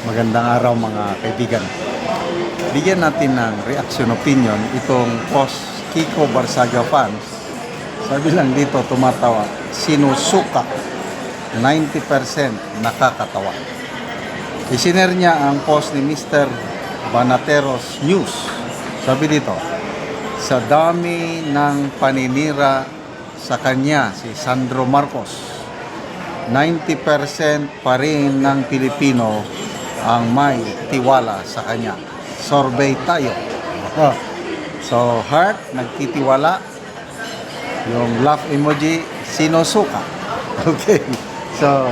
Magandang araw mga kaibigan. Bigyan natin ng reaction opinion itong post Kiko Barsaga fans. Sabi lang dito tumatawa, sinusuka, 90% nakakatawa. Isiner niya ang post ni Mr. Banateros News. Sabi dito, sa dami ng paninira sa kanya si Sandro Marcos, 90% pa rin ng Pilipino ang may tiwala sa kanya. Survey tayo. So, heart, nagtitiwala. Yung laugh emoji, sinusuka. Okay. So,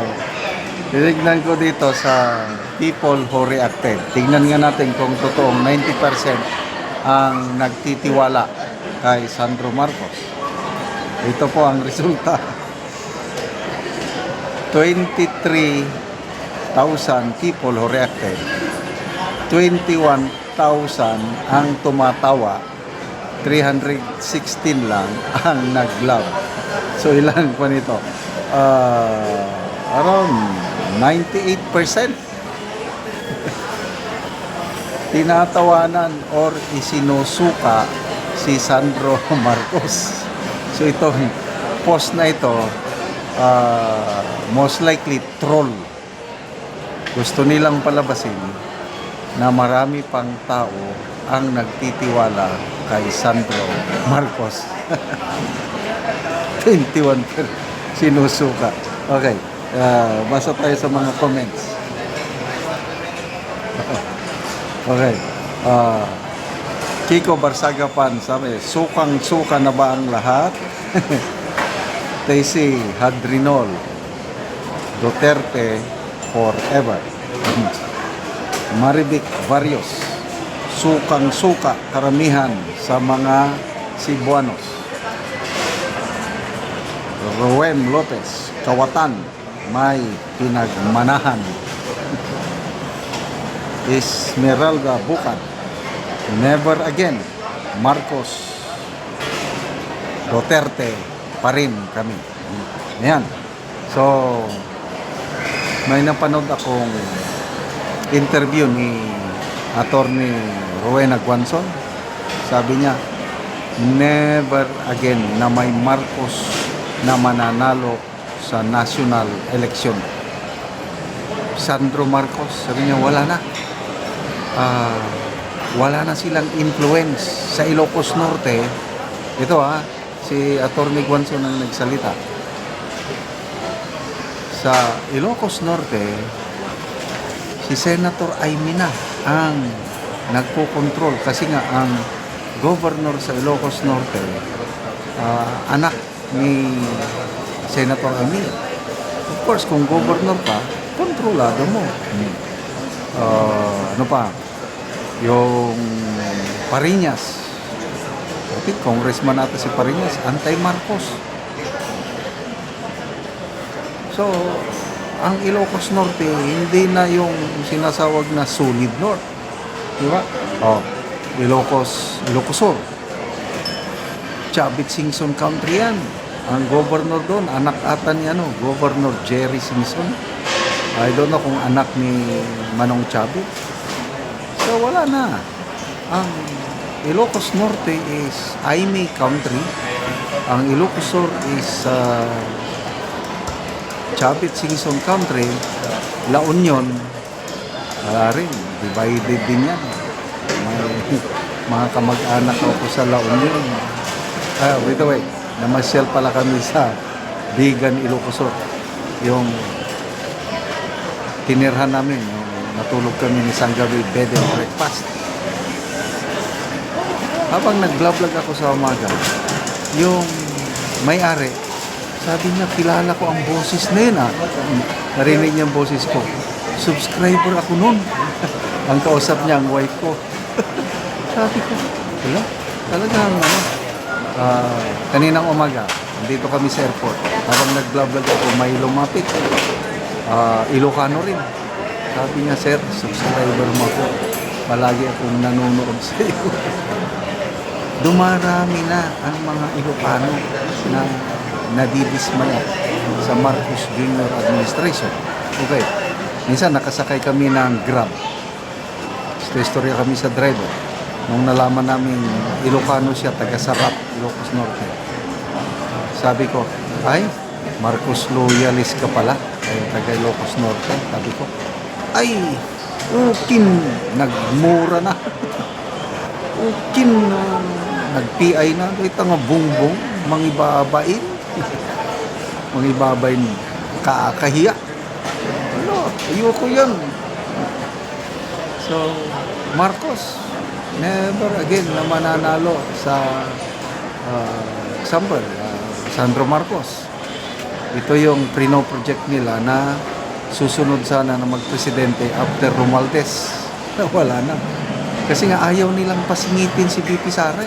tinignan ko dito sa people who reacted. Tingnan nga natin kung totoong 90% ang nagtitiwala kay Sandro Marcos. Ito po ang resulta. 23,000 people who reacted. 21,000 ang tumatawa. 316 lang ang nag-love. So ilan pa nito? Around 98%. Tinatawanan or isinusuka si Sandro Marcos. So itong post na ito, most likely troll. Gusto nilang palabasin na marami pang tao ang nagtitiwala kay Sandro Marcos. 21 sinusuka. Okay, basa tayo sa mga comments. Okay, Kiko Barsaga fan, sabi, sukang-suka na ba ang lahat? Stacy Hadrinol, Duterte forever. Marivic Barrios, sukang-suka karamihan sa mga Cebuanos. Roem Lopez, Kawatan, may pinagmanahan. Esmeralda Bukad, never again. Marcos, Duterte pa rin kami. Ayan. So, may napanood akong interview ni Attorney Rowena Guanzon. Sabi niya, never again na may Marcos na mananalo sa national election. Sandro Marcos, sabi niya, wala na. Wala na silang influence sa Ilocos Norte. Ito si Attorney Guanzon ang nagsalita. Sa Ilocos Norte, si Senator Amy na ang nagpo-control kasi nga ang governor sa Ilocos Norte, anak ni Senator Amy. Of course, kung governor ka, kontrolado mo. Ano pa? Yung Pariñas. I think congressman natin si Pariñas, anti-Marcos. So, ang Ilocos Norte, hindi na yung sinasawag na solid north. Di ba? Ilocos Sur. Chavit Singson Country yan. Ang governor doon, anak ata ni Governor Jerry Singson. I don't know kung anak ni Manong Chavit. So, wala na. Ang Ilocos Norte is Aimee Country. Ang Ilocos Sur is Chavit Singson Country. La Union, wala rin. Divided din yan. May mga kamag-anak ako sa La Union. By the way, namasyal pala kami sa Bigan, Ilocos Sur. Yung tinirhan namin, natulog kami ni Sanggawi bed and breakfast. Habang nag-vlog ako sa umaga, yung may-ari, sabi niya, kilala ko ang boses na yun. Narinig niya ang boses ko. Subscriber ako nun. Ang kausap niya, ang wife ko. Sabi ko, wala, talagang kaninang umaga, dito kami sa airport. Habang nag-vlog ako, may lumapit. Ilocano rin. Sabi niya, sir, subscriber mo ako. Palagi akong nanonood sa iyo. Dumarami na ang mga Ilocano na nadidismaya sa Marcos Jr. administration. Okay. Minsan nakasakay kami ng Grab. Istorya kami sa driver. Nung nalaman namin Ilocano siya, taga Sarap, Ilocos Norte. Sabi ko, ay, Marcos loyalist ka pala. Ay, taga Ilocos Norte. Sabi ko, ay, ukin, nagmura na. Ukin, nag-PI na. Ito nga bungbong, mangibabain. Mangibabain, kaakahiya. Ano, ayoko yan. So, Marcos, never again na mananalo sa example, Sandro Marcos. Ito yung project nila na susunod sana na magpresidente after Romualdez. Wala na. Kasi nga ayaw nilang pasingitin si BP Sara.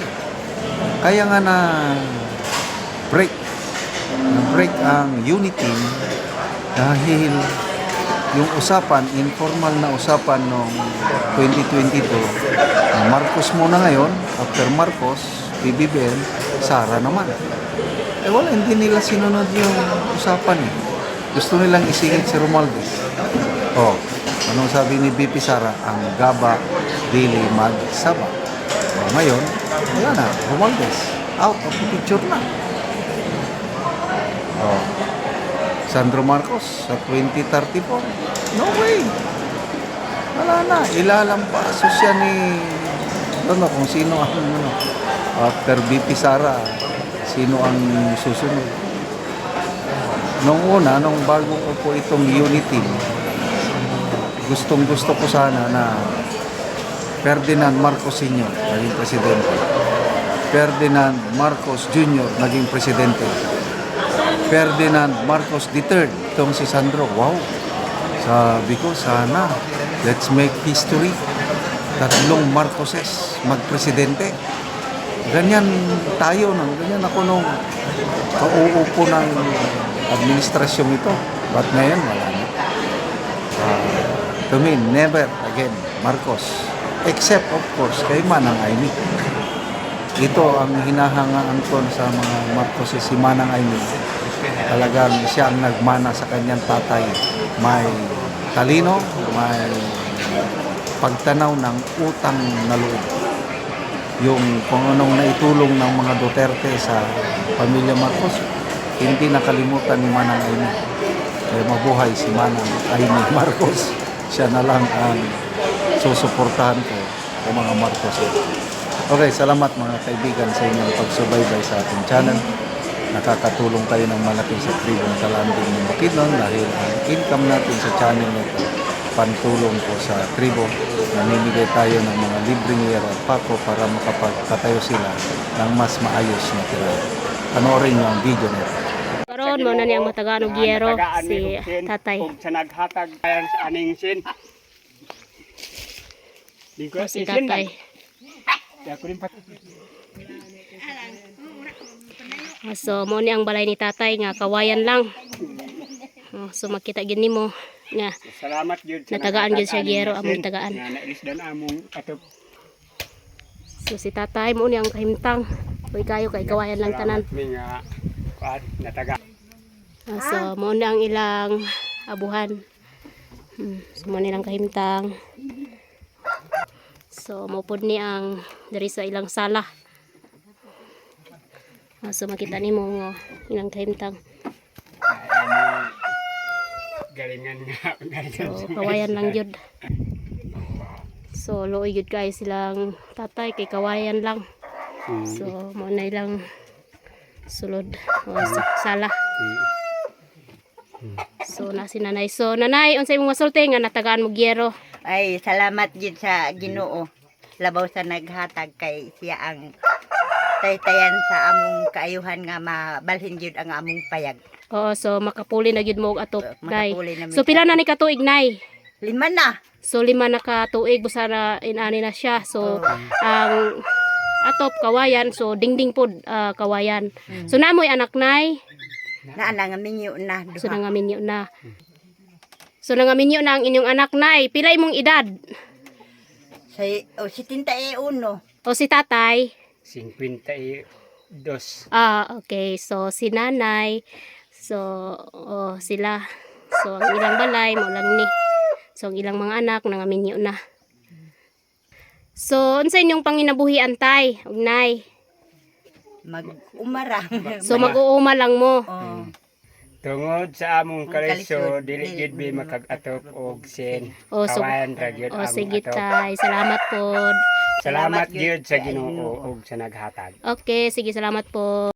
Kaya nga na break ang unity dahil yung usapan, informal na usapan noong 2022, Marcos muna ngayon, after Marcos, BBM, Sara naman. Eh wala, hindi nila sinunod yung usapan eh. Gusto nilang isingit si Romualdez. Oh, anong sabi ni BP Sara? Ang gaba, dili magsaba. Oh, ngayon, wala na, Romualdez, out of the picture na. Oh, Sandro Marcos sa 2034. No way. Wala na. Ilalampaso siya ni kung sino ang after BP Sara, sino ang susunod. Nung una, nung bago ko po itong unity, gustong gusto ko sana na Ferdinand Marcos Sr. naging presidente. Ferdinand Marcos Jr. naging presidente. Ferdinand Marcos III, itong si Sandro. Wow! Sabi ko, sana, let's make history. Tatlong Marcoses magpresidente. Ganyan tayo, ganyan ako nung kauupo ng administrasyon ito. But ngayon, wala na. To me, never again, Marcos. Except, of course, kay Manang Aimee. Ito ang hinahangaan ko sa mga Marcoses, si Manang Aimee. Talagang siya ang nagmana sa kanyang tatay. May talino, may pagtanaw ng utang na loob. Yung kung anong naitulong ng mga Duterte sa pamilya Marcos, hindi nakalimutan ni Manang Aimee. Kaya mabuhay si Manang Aimee Marcos. Siya na lang ang susuportahan ko o mga Marcos. Okay, salamat mga kaibigan sa inyong pagsubaybay sa ating channel. Nakakatulong tayo ng malaki sa tribong Talanding ng Bukidnon dahil ang income natin sa channel nito pantulong po sa tribo. Namimigay tayo ng mga libreng yero at pako para makapagtatayo sila ng mas maayos na tirahan. Panoorin niyo ang video nito. Karon mo na niyang matagaan og yero si tatay. Sa naghatag ayan sa aning sin. Si tatay. So mo ni ang balay ni tatay nga kawayan lang. So makita gid nimo nga Salamat gyud sa natagaan gyud siya giyero among tagaan. nga naisdan among atop. So si tatay mo ni ang kahimtang. Uy kayo kay kawayan lang tanan. Mi nga nataga. So mo ni ang ilang abuhan. So mo ni lang kahimtang. So mo pud ni ang diri sa ilang sala. So makita nimo ilang kahimtang. Galingan nga. So kawayan lang jud. So looy jud kay silang tatay kay kawayan lang. So mo na ilang sulod o sala. So na si nanay. So nanay unsay imong masulti nga natagaan mo giyero? Ay, salamat gid sa Ginoo. Labaw sa naghatag kay siya ang taytayan sa among kaayuhan nga mabalhin jud ang among payag. Oo, so makapuli na gyud mo og atop, nay. Makapuli na mi. So pila na ni katuig, nay? 5 na. So 5 na katuig busa na inani na siya. So ang atop kawayan, so dingding pod kawayan. So namoy anak, nay. Na nga minyo na duha. So nangaminyo na. So nangaminyo na ang inyong anak, nay. Pila imong edad? Sa 71. O si tatay? 52. Okay. So si nanay. So sila. So ang ilang balay mo lang ni. So ang ilang mga anak nangaminyo na. So unsa inyong panginabuhian tay ug nay? Mag-umara. So mag-uuma lang mo. Oh. Tungod sa among Kalisod, kalisod, dili gid mi makag-atop og sin. Oh, so- Kawayan ra gyud O among sige atop. tay, salamat po. Salamat Salamat gyud gyud sa sa Ginoo Ginoo. ug sa naghatag. Okay, sige salamat po.